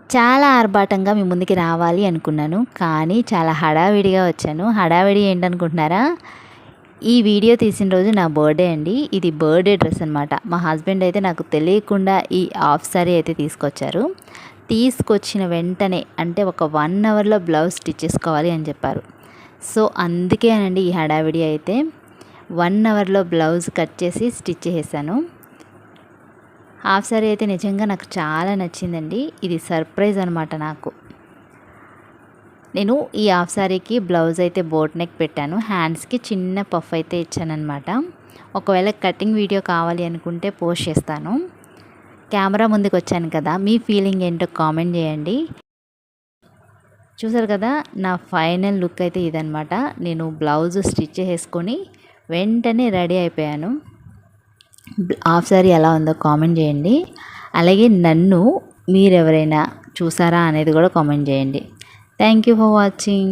చాలా ఆర్భాటంగా మీ ముందుకి రావాలి అనుకున్నాను. కానీ చాలా హడావిడిగా వచ్చాను. హడావిడి ఏంటనుకుంటున్నారా? ఈ వీడియో తీసిన రోజు నా బర్త్‌డే అండి. ఇది బర్త్‌డే డ్రెస్ అనమాట. మా హస్బెండ్ అయితే నాకు తెలియకుండా ఈ హాఫ్ సారీ అయితే తీసుకొచ్చారు. తీసుకొచ్చిన వెంటనే అంటే ఒక 1 అవర్‌లో బ్లౌజ్ స్టిచ్ చేసుకోవాలి అని చెప్పారు. సో, అందుకేనండి ఈ హడావిడి అయితే. 1 అవర్‌లో బ్లౌజ్ కట్ చేసి స్టిచ్ చేసేసాను. హాఫ్ సారీ అయితే నిజంగా నాకు చాలా నచ్చిందండి. ఇది సర్ప్రైజ్ అనమాట నాకు. నేను ఈ హాఫ్ సారీకి బ్లౌజ్ అయితే బోట్ నెక్ పెట్టాను. హ్యాండ్స్‌కి చిన్న పఫ్ అయితే ఇచ్చాననమాట. ఒకవేళ కటింగ్ వీడియో కావాలి అనుకుంటే పోస్ట్ చేస్తాను. కెమెరా ముందుకు వచ్చాను కదా, మీ ఫీలింగ్ ఏంటో కామెంట్ చేయండి. చూసారు కదా, నా ఫైనల్ లుక్ అయితే ఇదనమాట. నేను బ్లౌజ్ స్టిచ్ చేసుకొని వెంటనే రెడీ అయిపోయాను. హాఫ్ సారీ ఎలా ఉందో కామెంట్ చేయండి. అలాగే నన్ను మీరెవరైనా చూసారా అనేది కూడా కామెంట్ చేయండి. Thank you for watching.